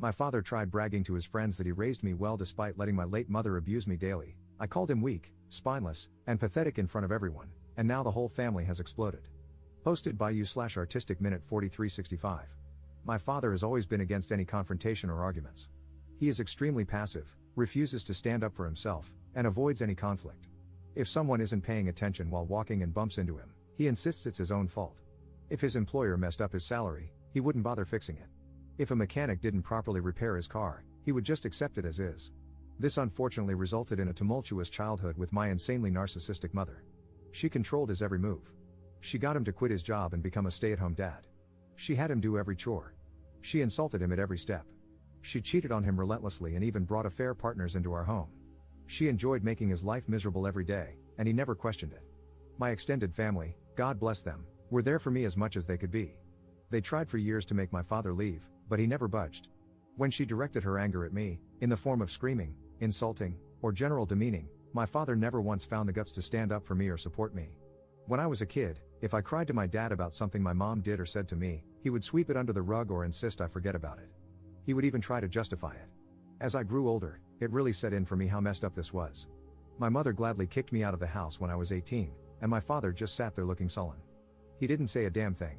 My father tried bragging to his friends that he raised me well despite letting my late mother abuse me daily. I called him weak, spineless, and pathetic in front of everyone, and now the whole family has exploded. Posted by you/artistic minute 4365. My father has always been against any confrontation or arguments. He is extremely passive, refuses to stand up for himself, and avoids any conflict. If someone isn't paying attention while walking and bumps into him, he insists it's his own fault. If his employer messed up his salary, he wouldn't bother fixing it. If a mechanic didn't properly repair his car, he would just accept it as is. This unfortunately resulted in a tumultuous childhood with my insanely narcissistic mother. She controlled his every move. She got him to quit his job and become a stay-at-home dad. She had him do every chore. She insulted him at every step. She cheated on him relentlessly and even brought affair partners into our home. She enjoyed making his life miserable every day, and he never questioned it. My extended family, God bless them, were there for me as much as they could be. They tried for years to make my father leave, but he never budged. When she directed her anger at me, in the form of screaming, insulting, or general demeaning, my father never once found the guts to stand up for me or support me. When I was a kid, if I cried to my dad about something my mom did or said to me, he would sweep it under the rug or insist I forget about it. He would even try to justify it. As I grew older, it really set in for me how messed up this was. My mother gladly kicked me out of the house when I was 18, and my father just sat there looking sullen. He didn't say a damn thing.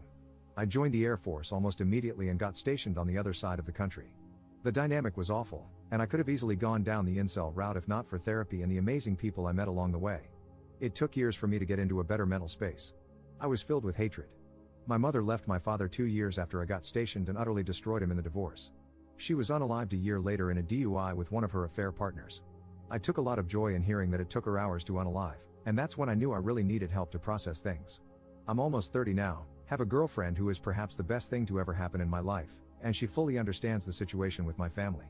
I joined the Air Force almost immediately and got stationed on the other side of the country. The dynamic was awful, and I could have easily gone down the incel route if not for therapy and the amazing people I met along the way. It took years for me to get into a better mental space. I was filled with hatred. My mother left my father 2 years after I got stationed and utterly destroyed him in the divorce. She was unalived a year later in a DUI with one of her affair partners. I took a lot of joy in hearing that it took her hours to unalive, and that's when I knew I really needed help to process things. I'm almost 30 now, have a girlfriend who is perhaps the best thing to ever happen in my life, and she fully understands the situation with my family.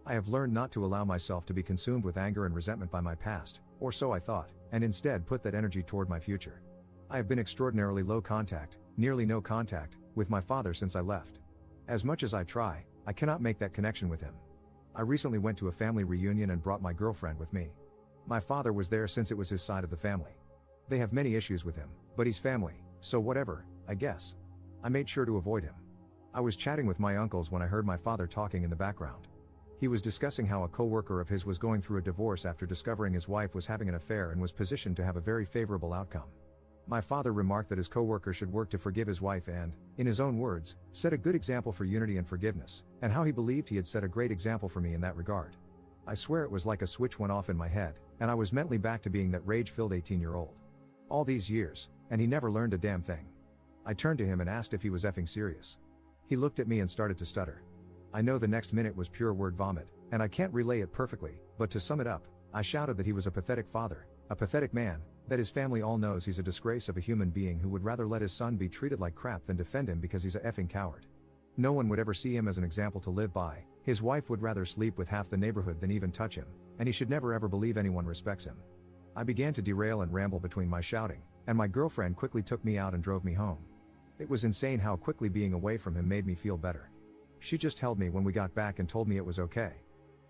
I have learned not to allow myself to be consumed with anger and resentment by my past, or so I thought, and instead put that energy toward my future. I have been extraordinarily low contact, nearly no contact, with my father since I left. As much as I try, I cannot make that connection with him. I recently went to a family reunion and brought my girlfriend with me. My father was there since it was his side of the family. They have many issues with him, but he's family, so whatever, I guess. I made sure to avoid him. I was chatting with my uncles when I heard my father talking in the background. He was discussing how a coworker of his was going through a divorce after discovering his wife was having an affair and was positioned to have a very favorable outcome. My father remarked that his coworker should work to forgive his wife and, in his own words, set a good example for unity and forgiveness, and how he believed he had set a great example for me in that regard. I swear it was like a switch went off in my head, and I was mentally back to being that rage-filled 18-year-old. All these years, and he never learned a damn thing. I turned to him and asked if he was effing serious. He looked at me and started to stutter. I know the next minute was pure word vomit, and I can't relay it perfectly, but to sum it up, I shouted that he was a pathetic father, a pathetic man, that his family all knows he's a disgrace of a human being who would rather let his son be treated like crap than defend him because he's a effing coward. No one would ever see him as an example to live by, his wife would rather sleep with half the neighborhood than even touch him, and he should never ever believe anyone respects him. I began to derail and ramble between my shouting, and my girlfriend quickly took me out and drove me home. It was insane how quickly being away from him made me feel better. She just held me when we got back and told me it was okay.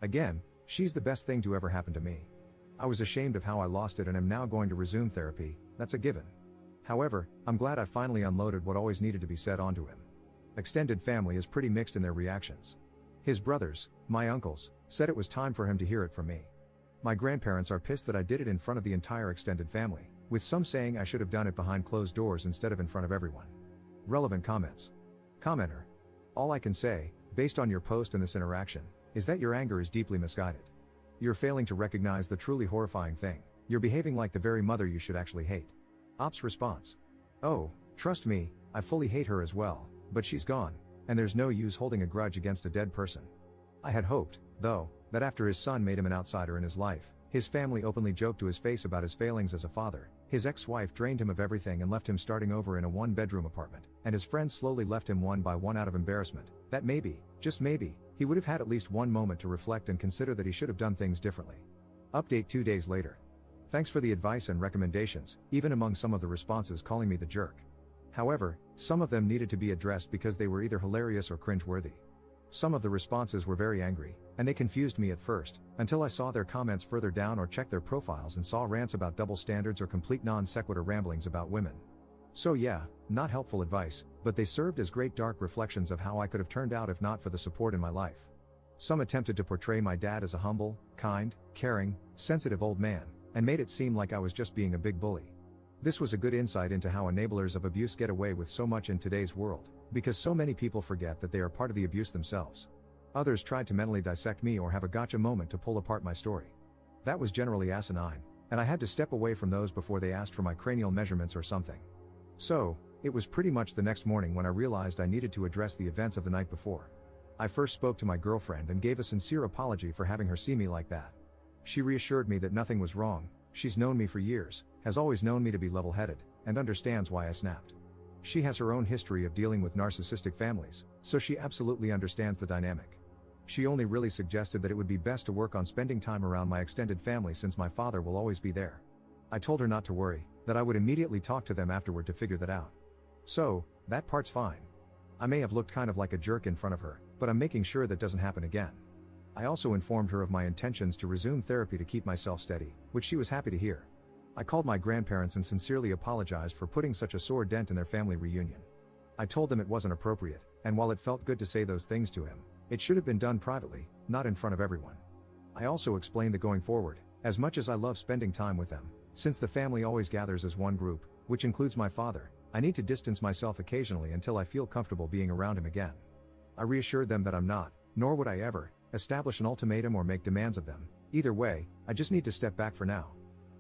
Again, she's the best thing to ever happen to me. I was ashamed of how I lost it and am now going to resume therapy, that's a given. However, I'm glad I finally unloaded what always needed to be said onto him. Extended family is pretty mixed in their reactions. His brothers, my uncles, said it was time for him to hear it from me. My grandparents are pissed that I did it in front of the entire extended family, with some saying I should have done it behind closed doors instead of in front of everyone. Relevant comments. Commenter. All I can say, based on your post and this interaction, is that your anger is deeply misguided. You're failing to recognize the truly horrifying thing. You're behaving like the very mother you should actually hate. Ops response. Oh, trust me, I fully hate her as well, but she's gone, and there's no use holding a grudge against a dead person. I had hoped, though, that after his son made him an outsider in his life, his family openly joked to his face about his failings as a father, his ex-wife drained him of everything and left him starting over in a one-bedroom apartment, and his friends slowly left him one by one out of embarrassment, that maybe, just maybe, he would have had at least one moment to reflect and consider that he should have done things differently. Update 2 days later. Thanks for the advice and recommendations, even among some of the responses calling me the jerk. However, some of them needed to be addressed because they were either hilarious or cringe-worthy. Some of the responses were very angry, and they confused me at first, until I saw their comments further down or checked their profiles and saw rants about double standards or complete non-sequitur ramblings about women. So yeah, not helpful advice, but they served as great dark reflections of how I could have turned out if not for the support in my life. Some attempted to portray my dad as a humble, kind, caring, sensitive old man, and made it seem like I was just being a big bully. This was a good insight into how enablers of abuse get away with so much in today's world, because so many people forget that they are part of the abuse themselves. Others tried to mentally dissect me or have a gotcha moment to pull apart my story. That was generally asinine, and I had to step away from those before they asked for my cranial measurements or something. So, it was pretty much the next morning when I realized I needed to address the events of the night before. I first spoke to my girlfriend and gave a sincere apology for having her see me like that. She reassured me that nothing was wrong. She's known me for years, has always known me to be level-headed, and understands why I snapped. She has her own history of dealing with narcissistic families, so she absolutely understands the dynamic. She only really suggested that it would be best to work on spending time around my extended family since my father will always be there. I told her not to worry, that I would immediately talk to them afterward to figure that out. So, that part's fine. I may have looked kind of like a jerk in front of her, but I'm making sure that doesn't happen again. I also informed her of my intentions to resume therapy to keep myself steady, which she was happy to hear. I called my grandparents and sincerely apologized for putting such a sore dent in their family reunion. I told them it wasn't appropriate, and while it felt good to say those things to him, it should have been done privately, not in front of everyone. I also explained that going forward, as much as I love spending time with them, since the family always gathers as one group, which includes my father, I need to distance myself occasionally until I feel comfortable being around him again. I reassured them that I'm not, nor would I ever, establish an ultimatum or make demands of them. Either way, I just need to step back for now.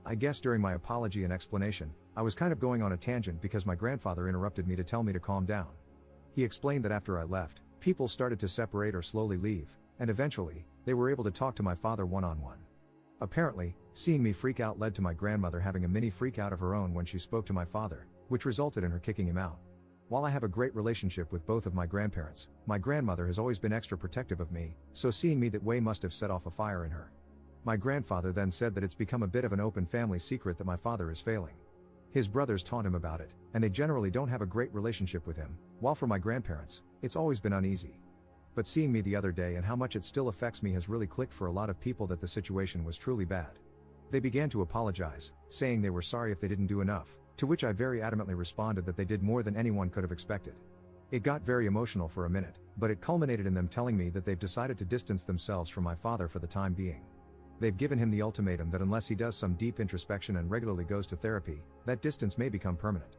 I guess during my apology and explanation, I was kind of going on a tangent because my grandfather interrupted me to tell me to calm down. He explained that after I left, people started to separate or slowly leave, and eventually, they were able to talk to my father one-on-one. Apparently, seeing me freak out led to my grandmother having a mini freak out of her own when she spoke to my father, which resulted in her kicking him out. While I have a great relationship with both of my grandparents, my grandmother has always been extra protective of me, so seeing me that way must have set off a fire in her. My grandfather then said that it's become a bit of an open family secret that my father is failing. His brothers taunt him about it, and they generally don't have a great relationship with him, while for my grandparents, it's always been uneasy. But seeing me the other day and how much it still affects me has really clicked for a lot of people that the situation was truly bad. They began to apologize, saying they were sorry if they didn't do enough, to which I very adamantly responded that they did more than anyone could have expected. It got very emotional for a minute, but it culminated in them telling me that they've decided to distance themselves from my father for the time being. They've given him the ultimatum that unless he does some deep introspection and regularly goes to therapy, that distance may become permanent.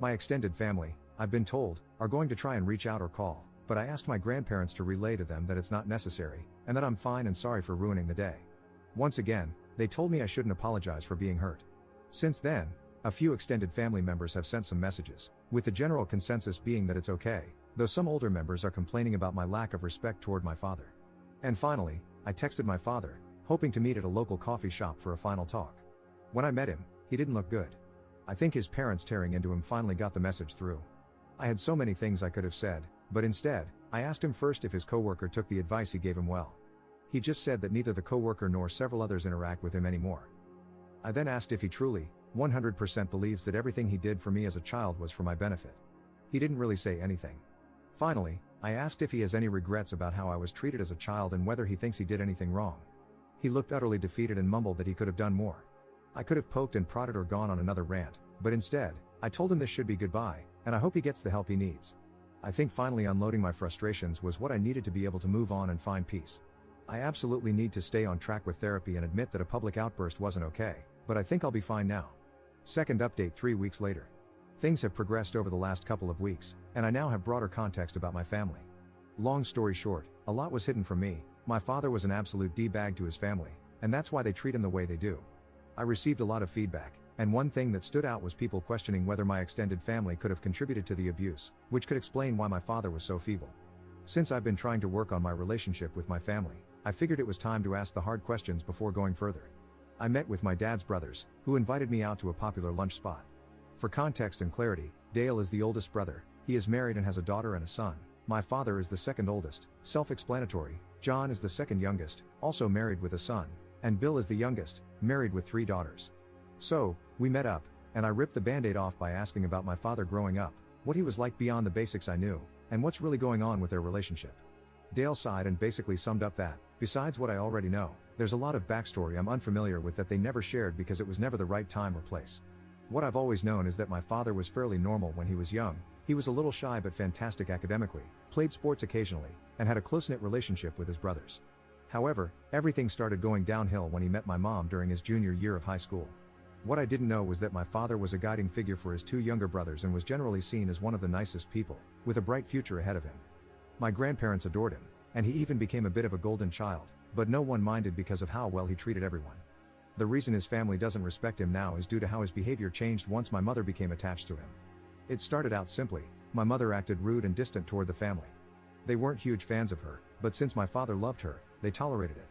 My extended family, I've been told, are going to try and reach out or call, but I asked my grandparents to relay to them that it's not necessary, and that I'm fine and sorry for ruining the day. Once again, they told me I shouldn't apologize for being hurt. Since then, a few extended family members have sent some messages, with the general consensus being that it's okay, though some older members are complaining about my lack of respect toward my father. And finally, I texted my father, hoping to meet at a local coffee shop for a final talk. When I met him, he didn't look good. I think his parents tearing into him finally got the message through. I had so many things I could have said, but instead, I asked him first if his coworker took the advice he gave him well. He just said that neither the coworker nor several others interact with him anymore. I then asked if he truly, 100% believes that everything he did for me as a child was for my benefit. He didn't really say anything. Finally, I asked if he has any regrets about how I was treated as a child and whether he thinks he did anything wrong. He looked utterly defeated and mumbled that he could have done more. I could have poked and prodded or gone on another rant, but instead, I told him this should be goodbye, and I hope he gets the help he needs. I think finally unloading my frustrations was what I needed to be able to move on and find peace. I absolutely need to stay on track with therapy and admit that a public outburst wasn't okay, but I think I'll be fine now. Second update 3 weeks later. Things have progressed over the last couple of weeks, and I now have broader context about my family. Long story short, a lot was hidden from me. My father was an absolute D-bag to his family, and that's why they treat him the way they do. I received a lot of feedback, and one thing that stood out was people questioning whether my extended family could have contributed to the abuse, which could explain why my father was so feeble. Since I've been trying to work on my relationship with my family, I figured it was time to ask the hard questions before going further. I met with my dad's brothers, who invited me out to a popular lunch spot. For context and clarity, Dale is the oldest brother, he is married and has a daughter and a son. My father is the second oldest, self-explanatory. John is the second youngest, also married with a son, and Bill is the youngest, married with 3 daughters. So, we met up, and I ripped the band-aid off by asking about my father growing up, what he was like beyond the basics I knew, and what's really going on with their relationship. Dale sighed and basically summed up that, besides what I already know, there's a lot of backstory I'm unfamiliar with that they never shared because it was never the right time or place. What I've always known is that my father was fairly normal when he was young. He was a little shy but fantastic academically, played sports occasionally, and had a close-knit relationship with his brothers. However, everything started going downhill when he met my mom during his junior year of high school. What I didn't know was that my father was a guiding figure for his two younger brothers and was generally seen as one of the nicest people, with a bright future ahead of him. My grandparents adored him, and he even became a bit of a golden child, but no one minded because of how well he treated everyone. The reason his family doesn't respect him now is due to how his behavior changed once my mother became attached to him. It started out simply. My mother acted rude and distant toward the family. They weren't huge fans of her, but since my father loved her, they tolerated it.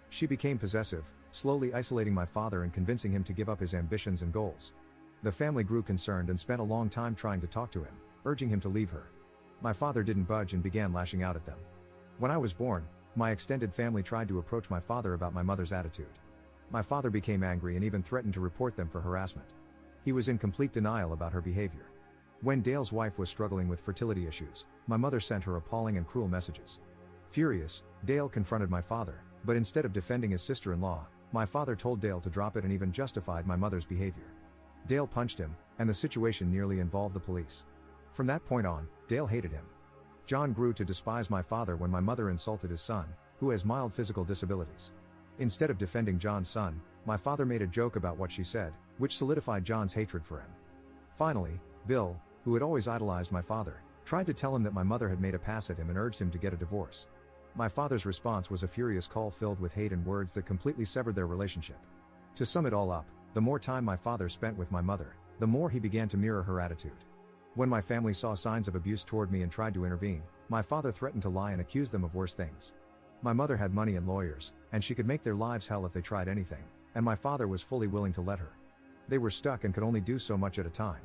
She became possessive, slowly isolating my father and convincing him to give up his ambitions and goals. The family grew concerned and spent a long time trying to talk to him, urging him to leave her. My father didn't budge and began lashing out at them. When I was born, my extended family tried to approach my father about my mother's attitude. My father became angry and even threatened to report them for harassment. He was in complete denial about her behavior. When Dale's wife was struggling with fertility issues, my mother sent her appalling and cruel messages. Furious, Dale confronted my father, but instead of defending his sister-in-law, my father told Dale to drop it and even justified my mother's behavior. Dale punched him, and the situation nearly involved the police. From that point on, Dale hated him. John grew to despise my father when my mother insulted his son, who has mild physical disabilities. Instead of defending John's son, my father made a joke about what she said, which solidified John's hatred for him. Finally, Bill, who had always idolized my father, tried to tell him that my mother had made a pass at him and urged him to get a divorce. My father's response was a furious call filled with hate and words that completely severed their relationship. To sum it all up, the more time my father spent with my mother, the more he began to mirror her attitude. When my family saw signs of abuse toward me and tried to intervene, my father threatened to lie and accuse them of worse things. My mother had money and lawyers, and she could make their lives hell if they tried anything, and my father was fully willing to let her. They were stuck and could only do so much at a time.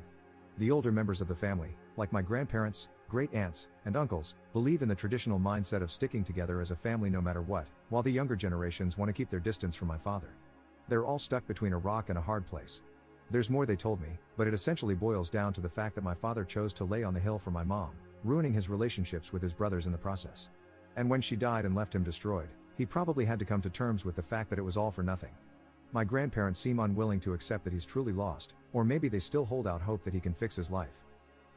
The older members of the family, like my grandparents, great-aunts, and uncles, believe in the traditional mindset of sticking together as a family no matter what, while the younger generations want to keep their distance from my father. They're all stuck between a rock and a hard place. There's more they told me, but it essentially boils down to the fact that my father chose to lay on the hill for my mom, ruining his relationships with his brothers in the process. And when she died and left him destroyed, he probably had to come to terms with the fact that it was all for nothing. My grandparents seem unwilling to accept that he's truly lost, or maybe they still hold out hope that he can fix his life.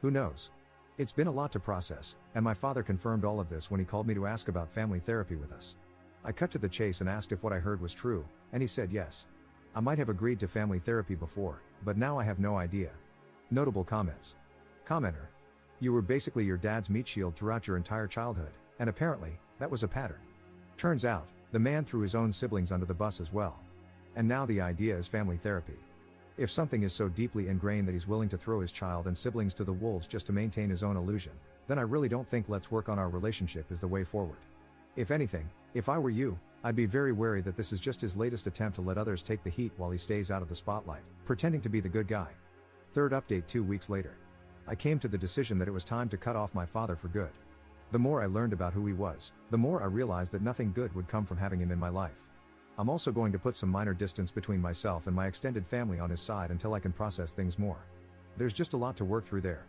Who knows? It's been a lot to process, and my father confirmed all of this when he called me to ask about family therapy with us. I cut to the chase and asked if what I heard was true, and he said yes. I might have agreed to family therapy before, but now I have no idea. Notable comments. Commenter. You were basically your dad's meat shield throughout your entire childhood, and apparently, that was a pattern. Turns out, the man threw his own siblings under the bus as well. And now the idea is family therapy. If something is so deeply ingrained that he's willing to throw his child and siblings to the wolves just to maintain his own illusion, then I really don't think let's work on our relationship is the way forward. If anything, if I were you, I'd be very wary that this is just his latest attempt to let others take the heat while he stays out of the spotlight, pretending to be the good guy. Third update 2 weeks later. I came to the decision that it was time to cut off my father for good. The more I learned about who he was, the more I realized that nothing good would come from having him in my life. I'm also going to put some minor distance between myself and my extended family on his side until I can process things more. There's just a lot to work through there.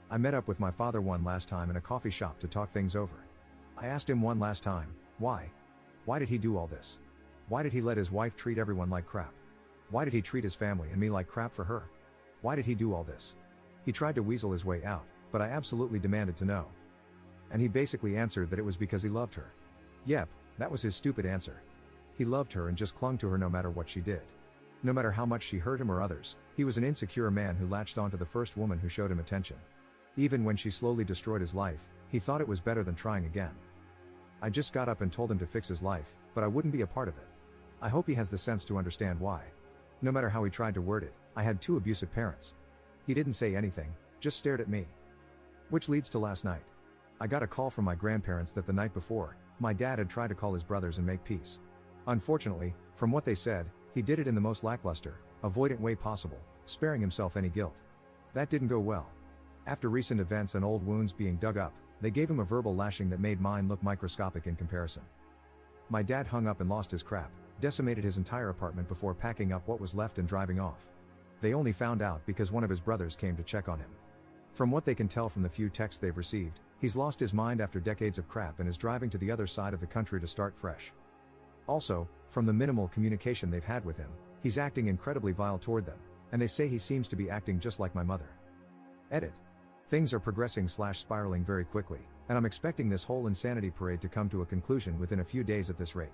I met up with my father one last time in a coffee shop to talk things over. I asked him one last time, why? Why did he do all this? Why did he let his wife treat everyone like crap? Why did he treat his family and me like crap for her? Why did he do all this? He tried to weasel his way out, but I absolutely demanded to know. And he basically answered that it was because he loved her. Yep, that was his stupid answer. He loved her and just clung to her no matter what she did. No matter how much she hurt him or others, he was an insecure man who latched onto the first woman who showed him attention. Even when she slowly destroyed his life, he thought it was better than trying again. I just got up and told him to fix his life, but I wouldn't be a part of it. I hope he has the sense to understand why. No matter how he tried to word it, I had 2 abusive parents. He didn't say anything, just stared at me. Which leads to last night. I got a call from my grandparents that the night before, my dad had tried to call his brothers and make peace. Unfortunately, from what they said, he did it in the most lackluster, avoidant way possible, sparing himself any guilt. That didn't go well. After recent events and old wounds being dug up, they gave him a verbal lashing that made mine look microscopic in comparison. My dad hung up and lost his crap, decimated his entire apartment before packing up what was left and driving off. They only found out because one of his brothers came to check on him. From what they can tell from the few texts they've received, he's lost his mind after decades of crap and is driving to the other side of the country to start fresh. Also, from the minimal communication they've had with him, he's acting incredibly vile toward them, and they say he seems to be acting just like my mother. Edit. Things are progressing/spiraling very quickly, and I'm expecting this whole insanity parade to come to a conclusion within a few days at this rate.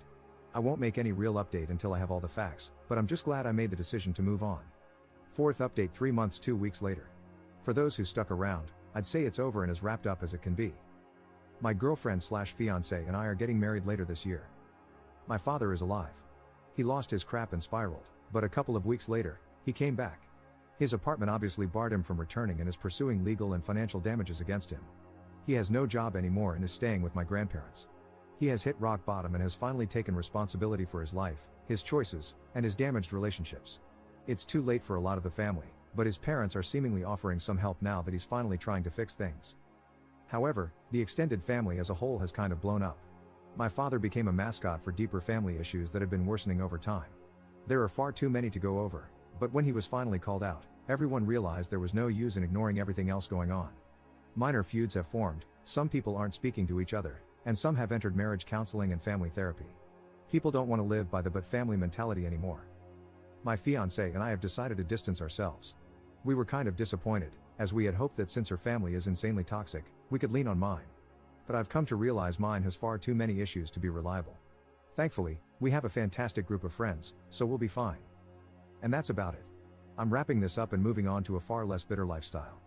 I won't make any real update until I have all the facts, but I'm just glad I made the decision to move on. Fourth update 3 months 2 weeks later. For those who stuck around, I'd say it's over and as wrapped up as it can be. My girlfriend/fiancé and I are getting married later this year. My father is alive. He lost his crap and spiraled, but a couple of weeks later, he came back. His apartment obviously barred him from returning and is pursuing legal and financial damages against him. He has no job anymore and is staying with my grandparents. He has hit rock bottom and has finally taken responsibility for his life, his choices, and his damaged relationships. It's too late for a lot of the family, but his parents are seemingly offering some help now that he's finally trying to fix things. However, the extended family as a whole has kind of blown up. My father became a mascot for deeper family issues that had been worsening over time. There are far too many to go over, but when he was finally called out, everyone realized there was no use in ignoring everything else going on. Minor feuds have formed, some people aren't speaking to each other, and some have entered marriage counseling and family therapy. People don't want to live by the but family mentality anymore. My fiancé and I have decided to distance ourselves. We were kind of disappointed, as we had hoped that since her family is insanely toxic, we could lean on mine. But I've come to realize mine has far too many issues to be reliable. Thankfully, we have a fantastic group of friends, so we'll be fine. And that's about it. I'm wrapping this up and moving on to a far less bitter lifestyle.